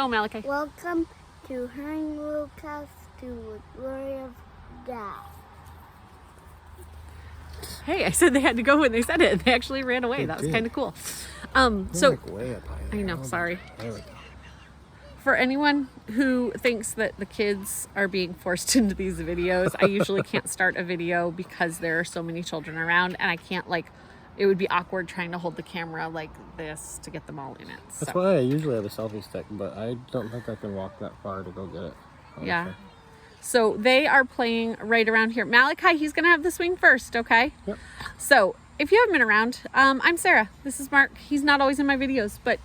Go, Malachi. Welcome to Homeschool to the glory of God. Hey, I said they had to go when they said it. They actually ran away. That was kind of cool. So Like way up high. I know. Sorry. There we go. For anyone who thinks that the kids are being forced into these videos, I usually can't start a video because there are so many children around, and I can't it would be awkward trying to hold the camera like this to get them all in it. That's why I usually have a selfie stick, but I don't think I can walk that far to go get it. Honestly. Yeah. So they are playing right around here. Malachi, he's going to have the swing first, okay? Yep. So if you haven't been around, I'm Sarah. This is Mark. He's not always in my videos, but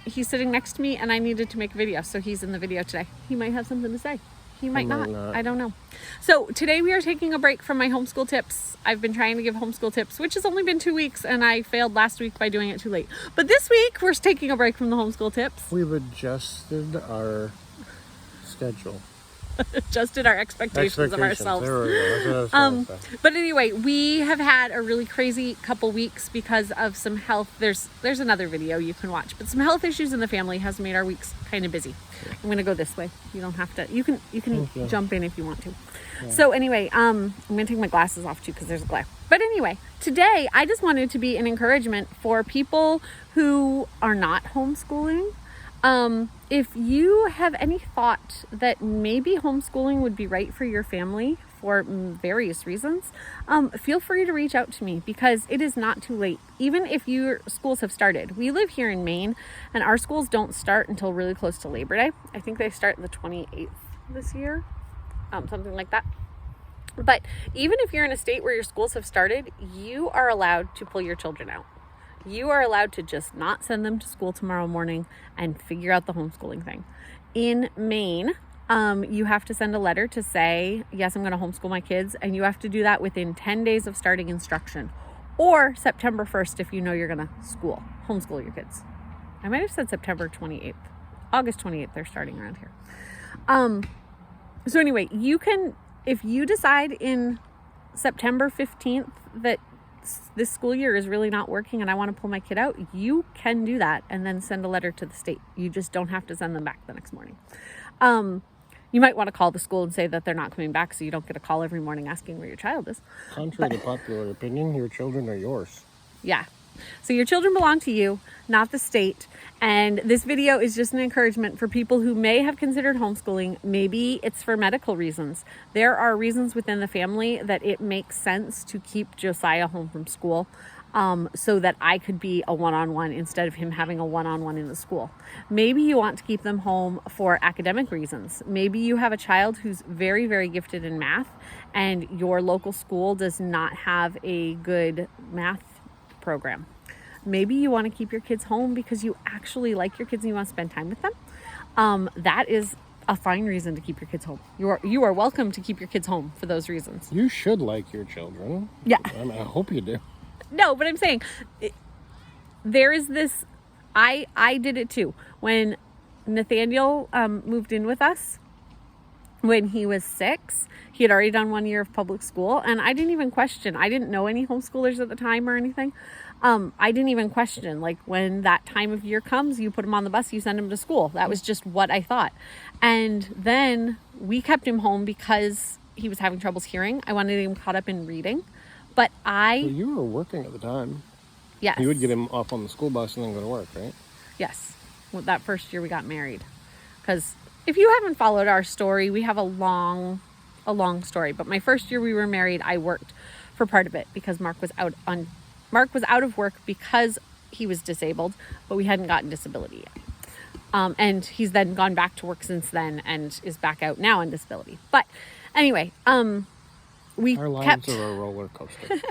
he's sitting next to me and I needed to make a video, so he's in the video today. He might have something to say. He might not. I don't know. So today we are taking a break from my homeschool tips. I've been trying to give homeschool tips, which has only been 2 weeks, and I failed last week by doing it too late. But this week we're taking a break from the homeschool tips. We've adjusted our schedule. Adjusted our expectations of ourselves. There we go. That's But anyway, we have had a really crazy couple weeks because of some health. There's another video you can watch, but some health issues in the family has made our weeks kind of busy. I'm gonna go this way. You don't have to. You can jump in if you want to. Yeah. So anyway, I'm gonna take my glasses off too because there's a glare. But anyway, today I just wanted to be an encouragement for people who are not homeschooling. If you have any thought that maybe homeschooling would be right for your family for various reasons, feel free to reach out to me because it is not too late. Even if your schools have started. We live here in Maine and our schools don't start until really close to Labor Day. I think they start the 28th this year, something like that. But even if you're in a state where your schools have started, you are allowed to pull your children out. You are allowed to just not send them to school tomorrow morning and figure out the homeschooling thing. In Maine, you have to send a letter to say, yes, I'm going to homeschool my kids. And you have to do that within 10 days of starting instruction or September 1st if you know you're going to homeschool your kids. I might have said September 28th. August 28th, they're starting around here. So anyway, you can, if you decide in September 15th that this school year is really not working and I want to pull my kid out, you can do that and then send a letter to the state. You just don't have to send them back the next morning. You might want to call the school and say that they're not coming back so you don't get a call every morning asking where your child is. Contrary to popular opinion, your children are yours. Yeah. So your children belong to you, not the state. And this video is just an encouragement for people who may have considered homeschooling. Maybe it's for medical reasons. There are reasons within the family that it makes sense to keep Josiah home from school so that I could be a one-on-one instead of him having a one-on-one in the school. Maybe you want to keep them home for academic reasons. Maybe you have a child who's very, very gifted in math and your local school does not have a good math program. Maybe you want to keep your kids home because you actually like your kids and you want to spend time with them. That is a fine reason to keep your kids home. You are welcome to keep your kids home for those reasons. You should like your children. Yeah. I hope you do. No, but I'm saying there is this. I did it too when Nathaniel moved in with us. When he was 6, he had already done 1 year of public school, and I didn't even question. I didn't know any homeschoolers at the time or anything. I didn't even question, like, when that time of year comes, you put him on the bus, you send him to school. That was just what I thought. And then we kept him home because he was having troubles hearing. I wanted him caught up in reading. But Well, you were working at the time. Yes. You would get him off on the school bus and then go to work, right? Yes. Well, that first year we got married. Because if you haven't followed our story, we have a long story. But my first year we were married, I worked for part of it because Mark was out of work because he was disabled, but we hadn't gotten disability yet. And he's then gone back to work since then and is back out now on disability. But anyway, Our lives are a roller coaster.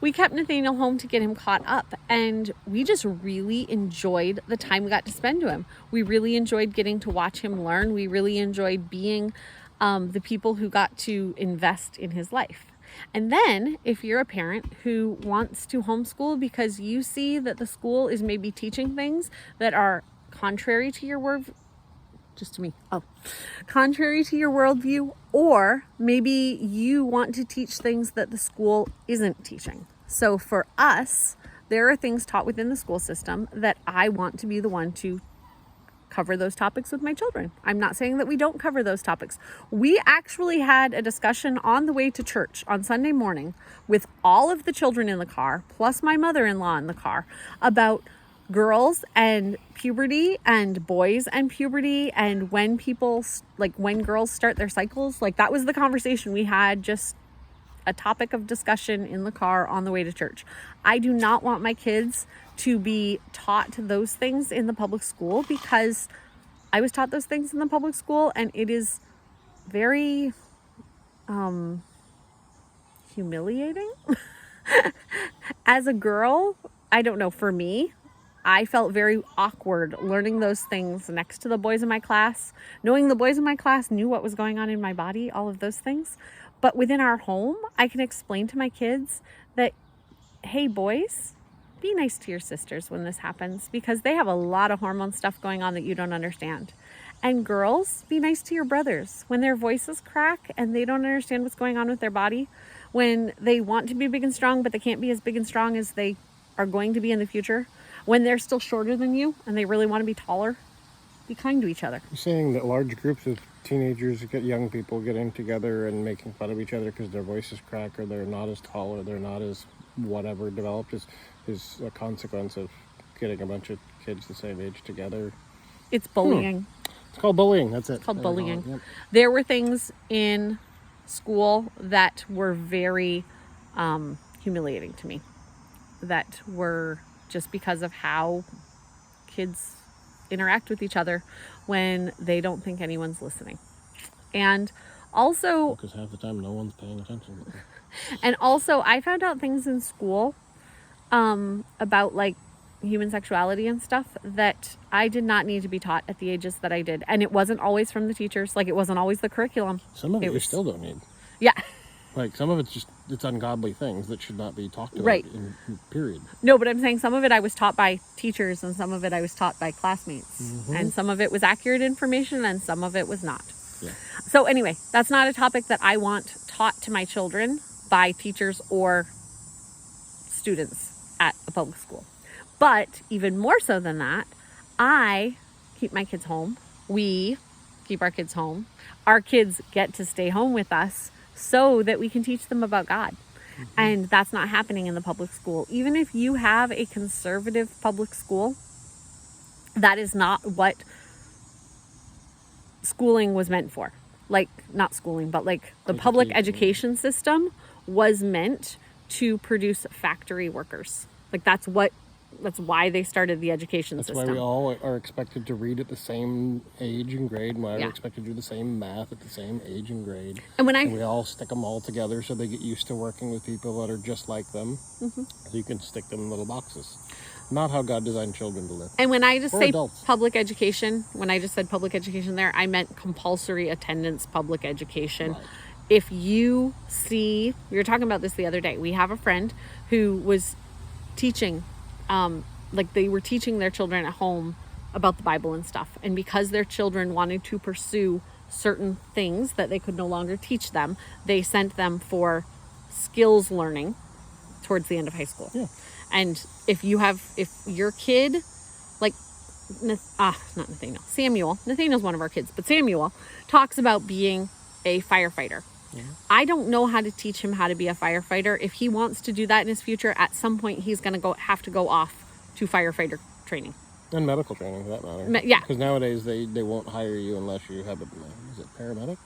we kept Nathaniel home to get him caught up, and we just really enjoyed the time we got to spend to him. We really enjoyed getting to watch him learn. We really enjoyed being the people who got to invest in his life. And then if you're a parent who wants to homeschool because you see that the school is maybe teaching things that are contrary to your contrary to your worldview, or maybe you want to teach things that the school isn't teaching. So for us, there are things taught within the school system that I want to be the one to cover those topics with my children. I'm not saying that we don't cover those topics. We actually had a discussion on the way to church on Sunday morning with all of the children in the car, plus my mother-in-law in the car, about girls and puberty and boys and puberty and when people, like when girls start their cycles. Like that was the conversation we had, just a topic of discussion in the car on the way to church. I do not want my kids to be taught those things in the public school, because I was taught those things in the public school, and it is very humiliating. As a girl, I don't know, for me, I felt very awkward learning those things next to the boys in my class, knowing the boys in my class knew what was going on in my body, all of those things. But within our home, I can explain to my kids that, hey, boys, be nice to your sisters when this happens, because they have a lot of hormone stuff going on that you don't understand. And girls, be nice to your brothers when their voices crack and they don't understand what's going on with their body, when they want to be big and strong, but they can't be as big and strong as they are going to be in the future, when they're still shorter than you and they really want to be taller. Be kind to each other. You're saying that large groups of teenagers, young people getting together and making fun of each other because their voices crack, or they're not as tall, or they're not as whatever developed, is a consequence of getting a bunch of kids the same age together. It's bullying. It's called bullying. That's it. It's called bullying. Yep. There were things in school that were very humiliating to me, that were just because of how kids interact with each other when they don't think anyone's listening. And also, because half the time no one's paying attention. And also, I found out things in school about like human sexuality and stuff that I did not need to be taught at the ages that I did. And it wasn't always from the teachers. Like, it wasn't always the curriculum. Some of it you still don't need. Yeah. Like, some of it's ungodly things that should not be talked about, right. in period. No, but I'm saying some of it I was taught by teachers, and some of it I was taught by classmates. Mm-hmm. And some of it was accurate information, and some of it was not. Yeah. So anyway, that's not a topic that I want taught to my children by teachers or students at a public school. But even more so than that, I keep my kids home. We keep our kids home. Our kids get to stay home with us so that we can teach them about God. Mm-hmm. And that's not happening in the public school. Even if you have a conservative public school, that is not what schooling was meant for. Like, not schooling, but like the public education system was meant to produce factory workers. Like, that's why they started the education system. That's why we all are expected to read at the same age and grade, and why we're expected to do the same math at the same age and grade. And we all stick them all together so they get used to working with people that are just like them. Mm-hmm. So you can stick them in little boxes. Not how God designed children to live. And when I just say adults. Public education, when I just said public education there, I meant compulsory attendance public education. Right. If you see, we were talking about this the other day. We have a friend who was teaching, like they were teaching their children at home about the Bible and stuff. And because their children wanted to pursue certain things that they could no longer teach them, they sent them for skills learning towards the end of high school. Yeah. And if your kid, like, not Nathaniel, Nathaniel's one of our kids, but Samuel talks about being a firefighter. Yeah. I don't know how to teach him how to be a firefighter. If he wants to do that in his future, at some point he's going to have to go off to firefighter training. And medical training, for that matter. Yeah. Because nowadays they won't hire you unless you have is it paramedic?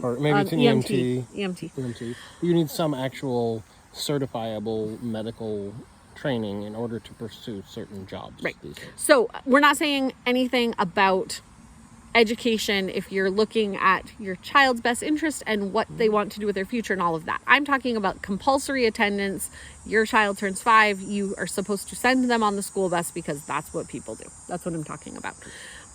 Or maybe it's an EMT. You need some actual certifiable medical training in order to pursue certain jobs. Right. So we're not saying anything about education if you're looking at your child's best interest and what they want to do with their future and all of that. I'm talking about compulsory attendance. Your child turns 5, you are supposed to send them on the school bus because that's what people do. That's what I'm talking about.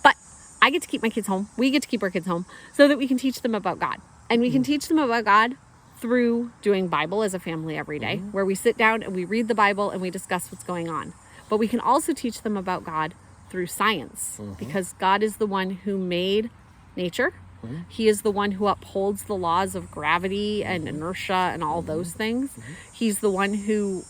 But I get to keep my kids home. We get to keep our kids home so that we can teach them about God. And we can teach them about God through doing Bible as a family every day, where we sit down and we read the Bible and we discuss what's going on. But we can also teach them about God through science, because God is the one who made nature. He is the one who upholds the laws of gravity and inertia and all those things. He's the one who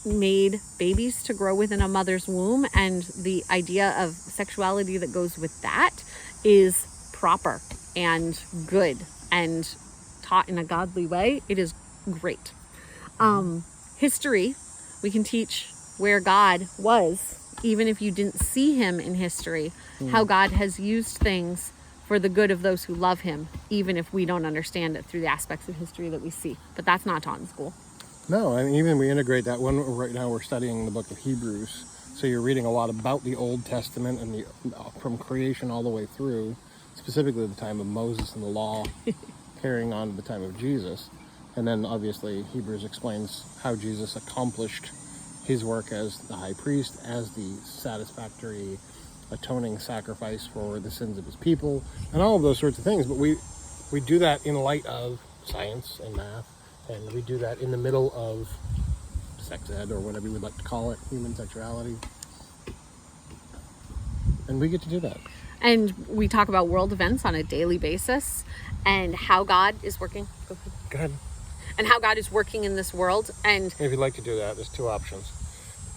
made babies to grow within a mother's womb, and the idea of sexuality that goes with that is proper and good and taught in a godly way. It is great. History, we can teach where God was, even if you didn't see him in history, how God has used things for the good of those who love him, even if we don't understand it through the aspects of history that we see. But that's not taught in school. No, I mean, even we integrate that one. Right now we're studying the book of Hebrews. So you're reading a lot about the Old Testament and from creation all the way through, specifically the time of Moses and the law, carrying on to the time of Jesus. And then obviously Hebrews explains how Jesus accomplished his work as the high priest, as the satisfactory atoning sacrifice for the sins of his people, and all of those sorts of things. But we do that in light of science and math, and we do that in the middle of sex ed, or whatever you would like to call it, human sexuality. And we get to do that. And we talk about world events on a daily basis, and how God is working. Go ahead. And how God is working in this world. And if you'd like to do that, there's two options.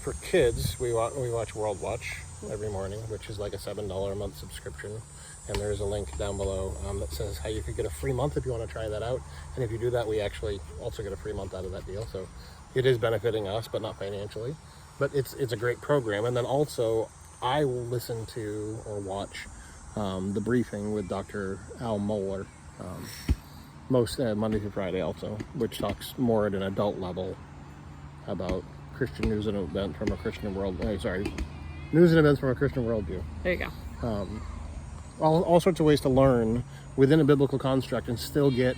For kids, we watch World Watch every morning, which is like a $7 a month subscription. And there's a link down below that says how you could get a free month if you want to try that out. And if you do that, we actually also get a free month out of that deal. So it is benefiting us, but not financially. But it's a great program. And then also, I will listen to or watch the briefing with Dr. Al Mohler, most Monday through Friday also, which talks more at an adult level about Christian news and events from a Christian news and events from a Christian worldview. There you go. All sorts of ways to learn within a biblical construct and still get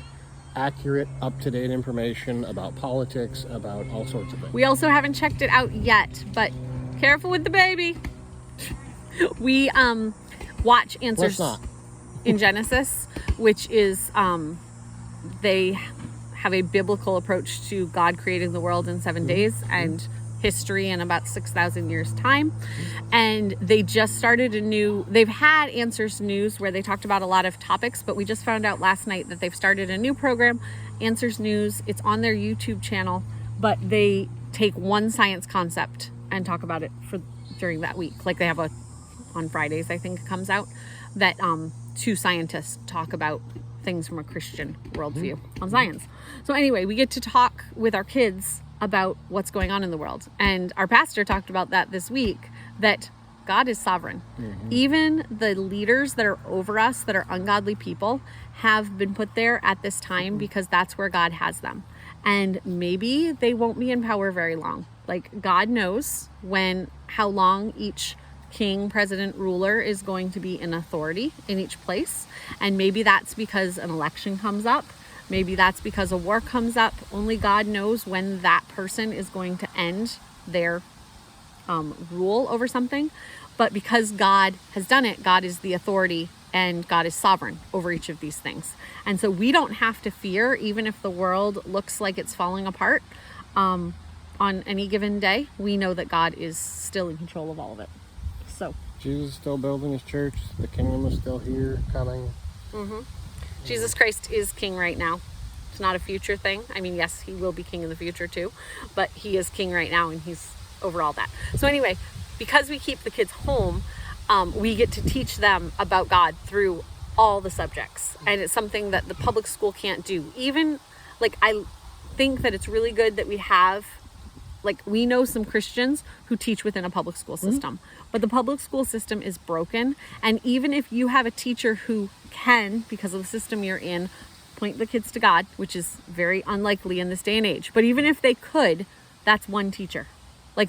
accurate, up-to-date information about politics, about all sorts of things. We also haven't checked it out yet, but careful with the baby. We watch Answers in Genesis, which is they have a biblical approach to God creating the world in 7 days and history in about 6,000 years time. And they just started they've had Answers News where they talked about a lot of topics, but we just found out last night that they've started a new program, Answers News. It's on their YouTube channel, but they take one science concept and talk about it during that week. Like they have on Fridays, I think it comes out, that two scientists talk about things from a Christian worldview on science. So anyway, we get to talk with our kids about what's going on in the world. And our pastor talked about that this week, that God is sovereign. Even the leaders that are over us, that are ungodly people, have been put there at this time because that's where God has them. And maybe they won't be in power very long. Like God knows how long each king, president, ruler is going to be in authority in each place. And maybe that's because an election comes up. Maybe that's because a war comes up. Only God knows when that person is going to end their rule over something. But because God has done it, God is the authority and God is sovereign over each of these things. And so we don't have to fear, even if the world looks like it's falling apart on any given day. We know that God is still in control of all of it. So Jesus is still building his church. The kingdom is still here, coming. Jesus Christ is king right now. It's not a future thing. I mean, yes, he will be king in the future too, but he is king right now and he's over all that. So anyway, because we keep the kids home, we get to teach them about God through all the subjects. And it's something that the public school can't do. Even, I think that it's really good that we have, we know some Christians who teach within a public school system, but the public school system is broken. And even if you have a teacher who can, because of the system you're in, point the kids to God, which is very unlikely in this day and age, but even if they could, that's one teacher.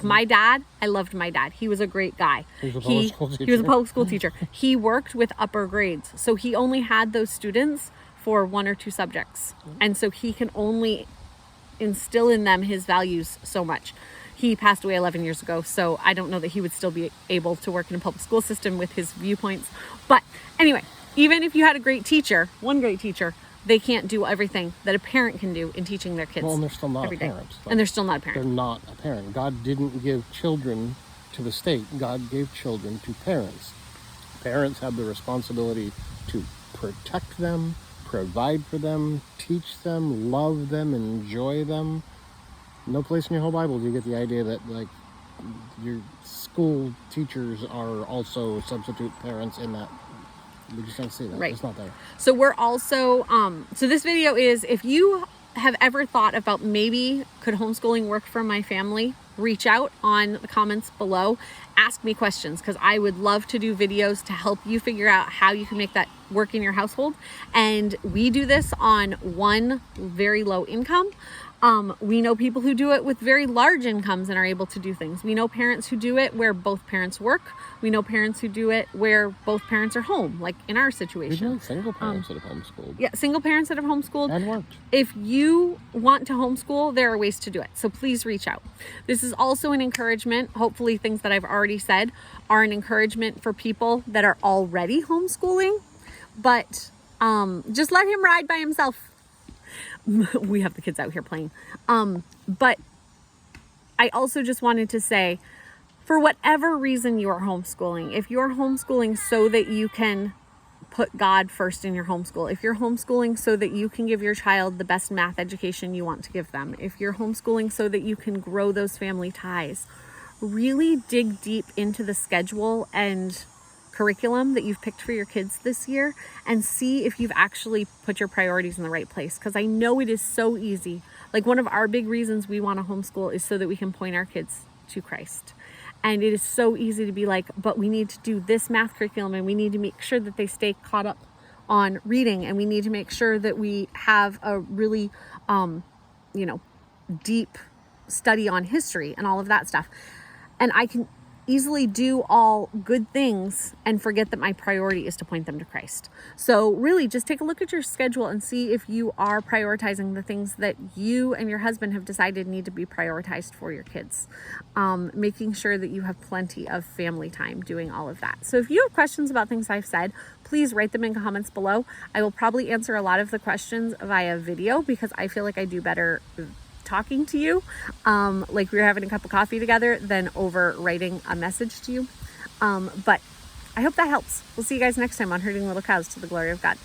My dad, I loved my dad. He was a great guy. He was a public school teacher. He worked with upper grades. So he only had those students for 1 or 2 subjects. And so he can only instill in them his values so much. He passed away 11 years ago, so I don't know that he would still be able to work in a public school system with his viewpoints. But anyway, even if you had a great teacher, one great teacher, they can't do everything that a parent can do in teaching their kids. Well, and they're still not every day. parents. And they're still not a parent. They're not a parent. God didn't give children to the state. God gave children to parents. Parents have the responsibility to protect them, provide for them, teach them, love them, enjoy them. No place in your whole Bible do you get the idea that like your school teachers are also substitute parents in that. We just don't see that. Right. It's not there. So we're also, so this video is, if you have ever thought about maybe could homeschooling work for my family, reach out on the comments below, ask me questions, because I would love to do videos to help you figure out how you can make that work in your household. And we do this on one very low income. We know people who do it with very large incomes and are able to do things. We know parents who do it where both parents work. We know parents who do it where both parents are home, like in our situation. We know single parents that have homeschooled. Yeah, single parents that have homeschooled. And worked. If you want to homeschool, there are ways to do it. So please reach out. This is also an encouragement. Hopefully things that I've already said are an encouragement for people that are already homeschooling. But just let him ride by himself. We have the kids out here playing. But I also just wanted to say, for whatever reason you are homeschooling, if you're homeschooling so that you can put God first in your homeschool, if you're homeschooling so that you can give your child the best math education you want to give them, if you're homeschooling so that you can grow those family ties, really dig deep into the schedule and curriculum that you've picked for your kids this year and see if you've actually put your priorities in the right place. Because I know it is so easy. Like, one of our big reasons we want to homeschool is so that we can point our kids to Christ. And it is so easy to be like, but we need to do this math curriculum and we need to make sure that they stay caught up on reading, and we need to make sure that we have a really, deep study on history and all of that stuff. And I can easily do all good things and forget that my priority is to point them to Christ. So really just take a look at your schedule and see if you are prioritizing the things that you and your husband have decided need to be prioritized for your kids. Making sure that you have plenty of family time doing all of that. So if you have questions about things I've said, please write them in the comments below. I will probably answer a lot of the questions via video because I feel like I do better talking to you, like we were having a cup of coffee together, than over writing a message to you. But I hope that helps. We'll see you guys next time on Herding Little Cows to the Glory of God.